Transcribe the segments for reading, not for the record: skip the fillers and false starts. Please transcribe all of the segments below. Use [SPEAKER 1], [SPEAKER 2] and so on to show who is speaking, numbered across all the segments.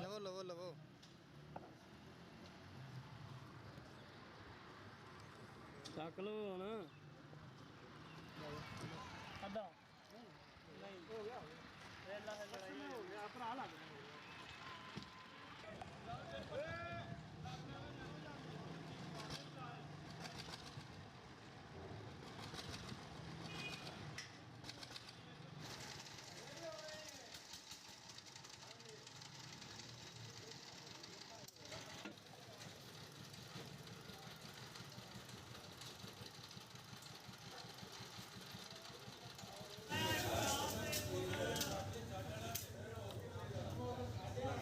[SPEAKER 1] ਲਵੋ ਲਵੋ ਲਵੋ
[SPEAKER 2] ਚੱਕ ਲਓ ਹੁਣ ਅੱਧਾ ਨਹੀਂ ਹੋ ਗਿਆ ਵੇਲਾ ਹੋ ਗਿਆ ਭਰਾ ਲੱਗ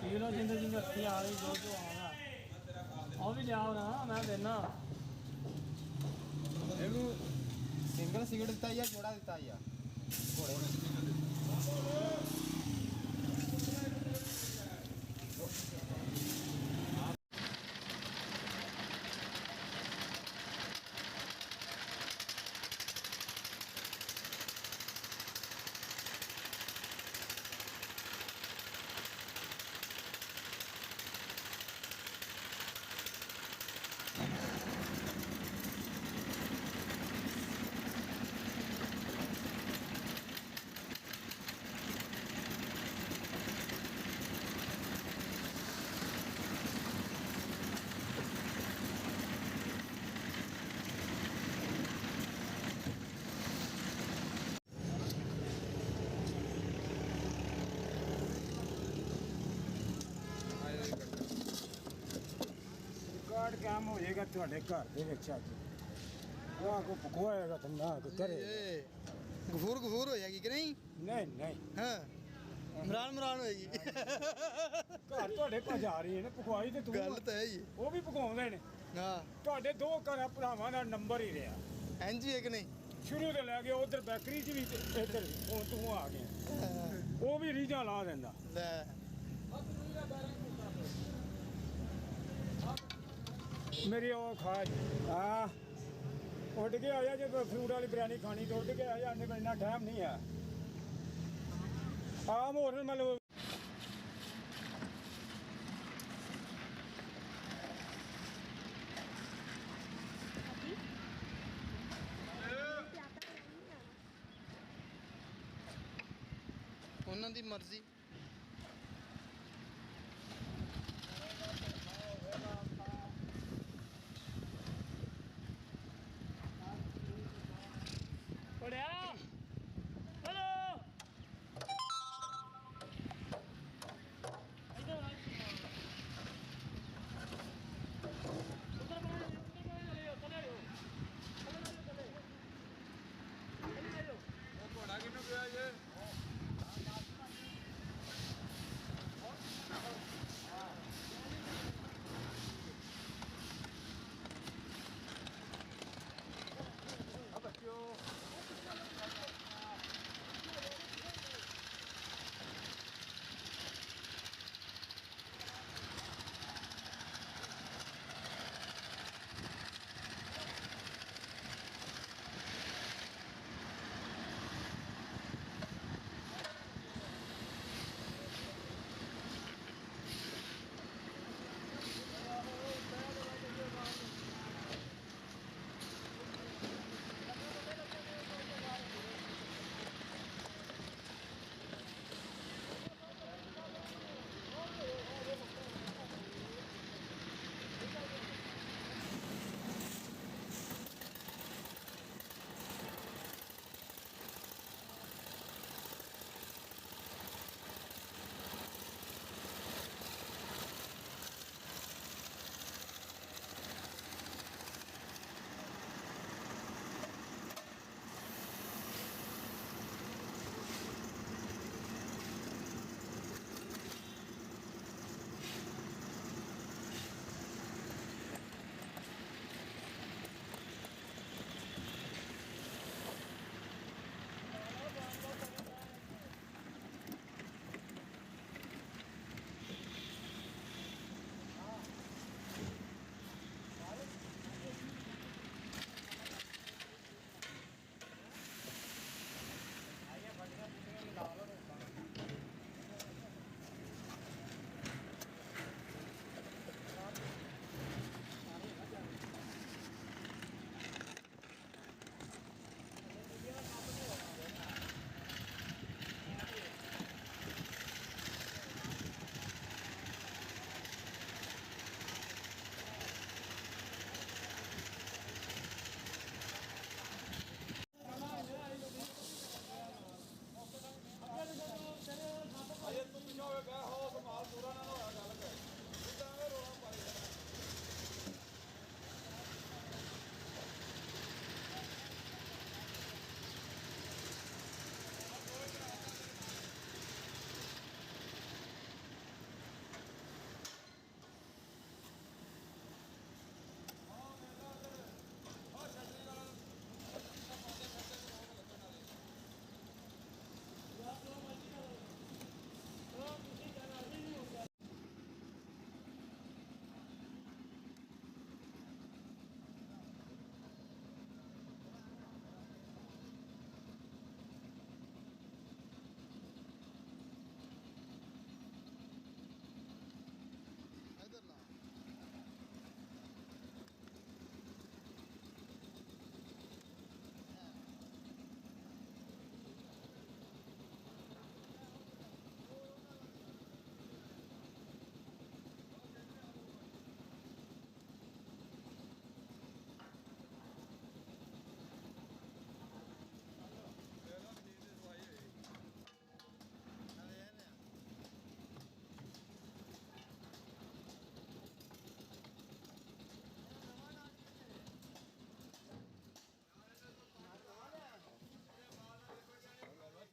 [SPEAKER 2] ਹੀਰੋ ਜਿੰਦੇ ਜਿੰਦੇ ਅੱਖੀ ਆ ਰਹੀ ਜੋ ਜੋ ਆਉਣਾ ਉਹ ਵੀ ਲਿਆਓ ਨਾ ਮੈਂ ਦੇਣਾ
[SPEAKER 1] ਇਹਨੂੰ ਸਿੰਗਲ ਸਿਗਰਟ ਦਿੱਤਾ ਜਾਂ ਜੋੜਾ ਦਿੱਤਾ ਜਾਂ ਘੋੜੇ ਨੂੰ
[SPEAKER 2] ਕਾਰਡ ਕੰਮ ਹੋ ਜਾਏਗਾ ਤੁਹਾਡੇ ਘਰ ਦੇ ਵਿੱਚ ਅੱਜ ਉਹ ਕੋ ਪਕਵਾਏਗਾ ਤਾਂ ਨਾ ਕੋ ਕਰੇ
[SPEAKER 1] ਗਫੂਰ ਗਫੂਰ ਹੋ ਜਾਏਗੀ ਕਿ ਨਹੀਂ
[SPEAKER 2] ਨਹੀਂ ਨਹੀਂ
[SPEAKER 1] ਹਾਂ ਮਰਾਨ ਮਰਾਨ ਹੋਏਗੀ
[SPEAKER 2] ਘਰ ਤੁਹਾਡੇ ਕੋਲ ਜਾ ਰਹੀ ਹੈ ਨਾ ਪਕਵਾਈ ਤੇ ਤੂੰ
[SPEAKER 1] ਗੱਲ ਤਾਂ ਹੈ ਹੀ
[SPEAKER 2] ਉਹ ਵੀ ਪਕਾਉਂਦੇ ਨੇ
[SPEAKER 1] ਹਾਂ
[SPEAKER 2] ਤੁਹਾਡੇ ਦੋ ਘਰ ਭਰਾਵਾਂ ਦਾ ਨੰਬਰ ਹੀ ਰਿਹਾ
[SPEAKER 1] ਇੰਜ ਹੀ ਹੈ ਕਿ ਨਹੀਂ
[SPEAKER 2] ਸ਼ੁਰੂ ਤੋਂ ਲੈ ਕੇ ਉਧਰ ਬੈਕਰੀ 'ਚ ਵੀ ਤੇ ਇੱਧਰ ਵੀ ਹੁਣ ਤੂੰ ਆ ਗਿਆ ਉਹ ਵੀ ਰੀਝਾਂ ਲਾ ਦਿੰਦਾ
[SPEAKER 1] ਲੈ
[SPEAKER 2] ਮੇਰੀ ਉਹ ਖਾ ਹਾਂ ਉੱਡ ਕੇ ਆਇਆ ਜੇ ਫਰੂਟ ਵਾਲੀ ਬਿਰਿਆਨੀ ਖਾਣੀ ਤਾਂ ਉੱਡ ਕੇ ਆਇਆ ਅੰਨੇ ਇੰਨਾ ਟਾਈਮ ਨਹੀਂ ਆ ਆਮ ਹੋਰ ਮਤਲਬ
[SPEAKER 1] ਉਹਨਾਂ ਦੀ ਮਰਜ਼ੀ